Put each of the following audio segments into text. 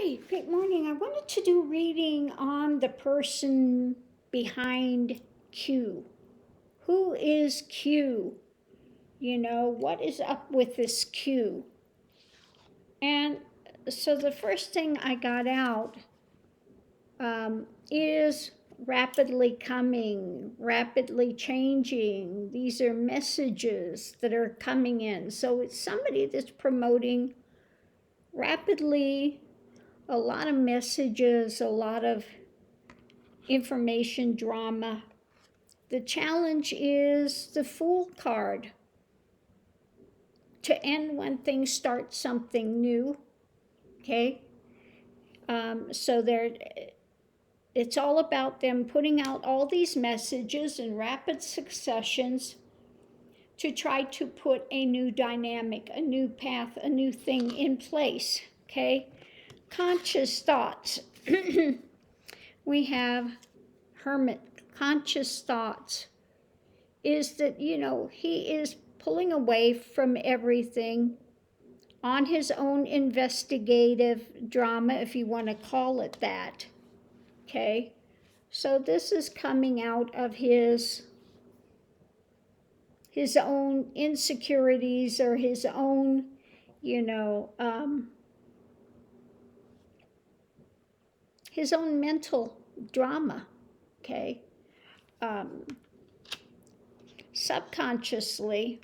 Hi, great morning. I wanted to do reading on the person behind Q. Who is Q? What is up with this Q? And so the first thing I got out is rapidly coming, rapidly changing. These are messages that are coming in. So it's somebody that's promoting rapidly a lot of messages, a lot of information drama. The challenge is the Fool card, to end when things start something new. Okay, so it's all about them putting out all these messages in rapid successions to try to put a new dynamic, a new path, a new thing in place. Okay, conscious thoughts. We have Hermit. Conscious thoughts is that, he is pulling away from everything on his own investigative drama, if you want to call it that. Okay, so this is coming out of his own insecurities, or his own, his own mental drama. Okay, subconsciously,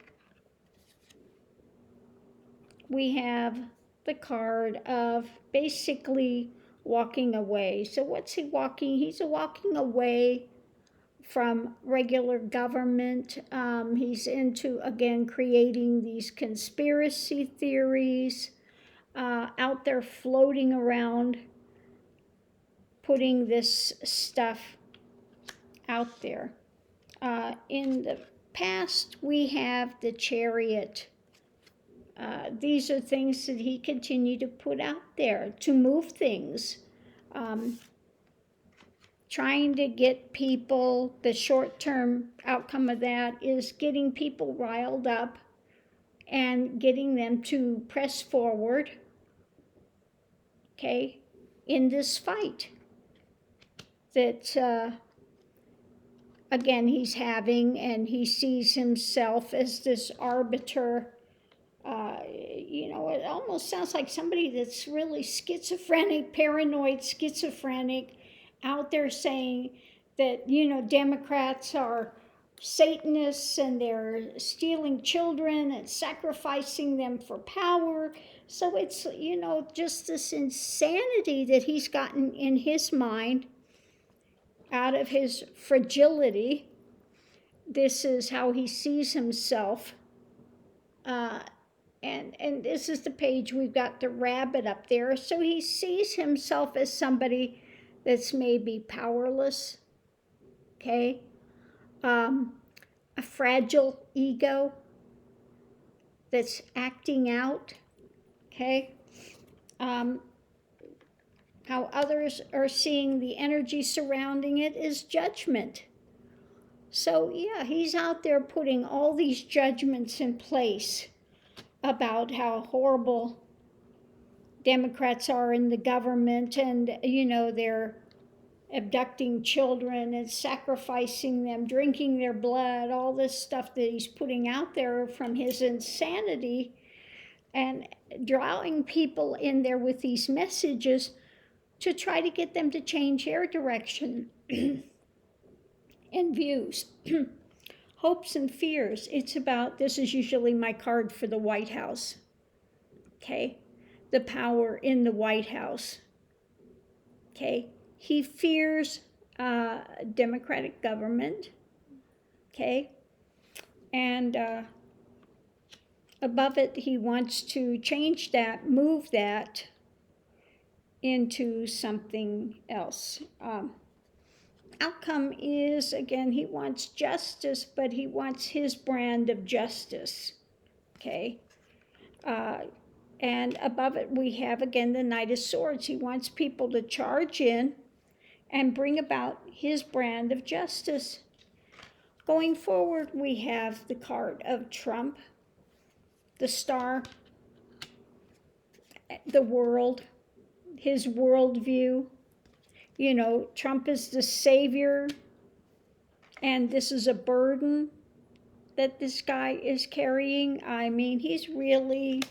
we have the card of basically walking away. So what's he walking? He's walking away from regular government. He's into, again, creating these conspiracy theories out there floating around, putting this stuff out there. In the past, we have the Chariot. These are things that he continued to put out there to move things, trying to get people. The short-term outcome of that is getting people riled up and getting them to press forward, okay, in this fight that, again, he's having, and he sees himself as this arbiter. It almost sounds like somebody that's really schizophrenic, paranoid, schizophrenic, out there saying that, Democrats are Satanists and they're stealing children and sacrificing them for power. So it's, just this insanity that he's gotten in his mind out of his fragility. This is how he sees himself. And this is the page, we've got the rabbit up there. So he sees himself as somebody that's maybe powerless, okay? A fragile ego that's acting out, okay? How others are seeing the energy surrounding it is judgment. So yeah, he's out there putting all these judgments in place about how horrible Democrats are in the government, and they're abducting children and sacrificing them, drinking their blood, all this stuff that he's putting out there from his insanity, and drawing people in there with these messages to try to get them to change their direction and views. Hopes and fears. It's about, this is usually my card for the White House, okay? The power in the White House, okay? He fears democratic government, okay? And above it, he wants to change that, move that into something else. Outcome is, again, he wants justice, but he wants his brand of justice, okay? And above it, we have, again, the Knight of Swords. He wants people to charge in and bring about his brand of justice. Going forward, we have the card of Trump, the Star, the World, his worldview. You know, Trump is the savior, and this is a burden that this guy is carrying. I mean, he's really,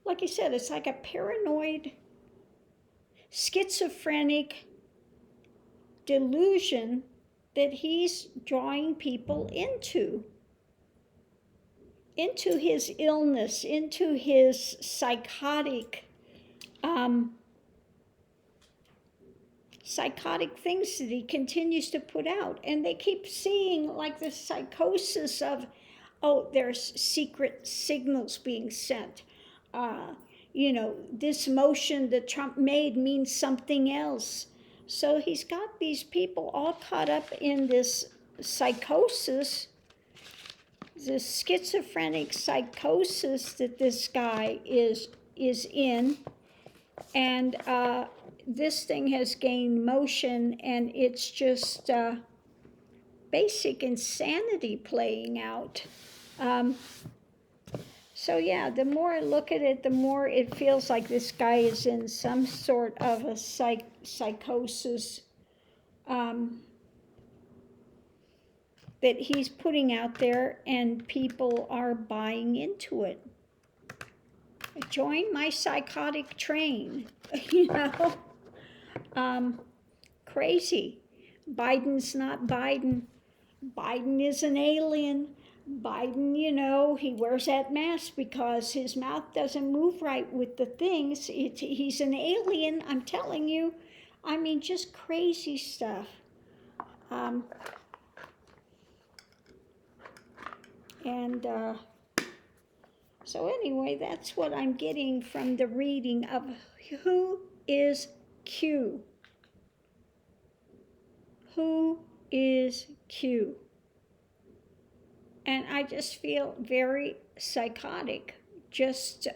like I said, it's like a paranoid, schizophrenic delusion that he's drawing people into his illness, into his psychotic things that he continues to put out. And they keep seeing like the psychosis of, oh, there's secret signals being sent. You know, this motion that Trump made means something else. So he's got these people all caught up in this psychosis, this schizophrenic psychosis that this guy is in. And this thing has gained motion, and it's just basic insanity playing out. So yeah, the more I look at it, the more it feels like this guy is in some sort of a psychosis that he's putting out there, and people are buying into it. Join my psychotic train, you know. Crazy. Biden's not Biden. Biden is an alien. Biden, you know, he wears that mask because his mouth doesn't move right with the things. He's an alien, I'm telling you. I mean, just crazy stuff. So anyway, that's what I'm getting from the reading of who is Q. Who is Q? And I just feel very psychotic, just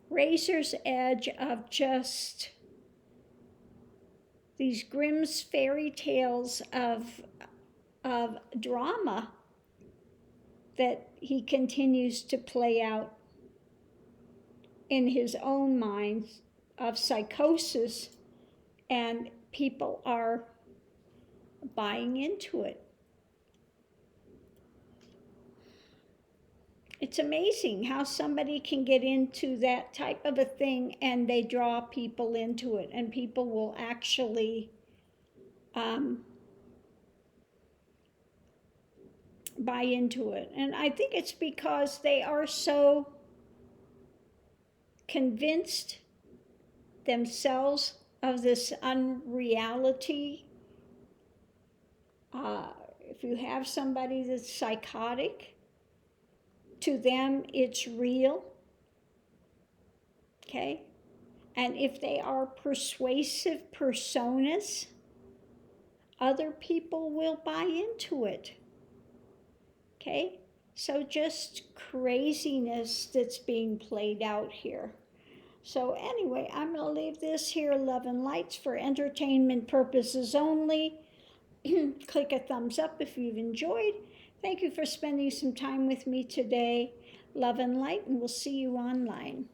razor's edge of just these Grimm's fairy tales of drama that he continues to play out in his own mind of psychosis, and people are buying into it. It's amazing how somebody can get into that type of a thing and they draw people into it, and people will actually buy into it. And I think it's because they are so convinced themselves of this unreality. If you have somebody that's psychotic, to them it's real, okay? And if they are persuasive personas, other people will buy into it, okay? So just craziness that's being played out here. So anyway, I'm going to leave this here, Love and Lights, for entertainment purposes only. Click a thumbs up if you've enjoyed. Thank you for spending some time with me today. Love and light, and we'll see you online.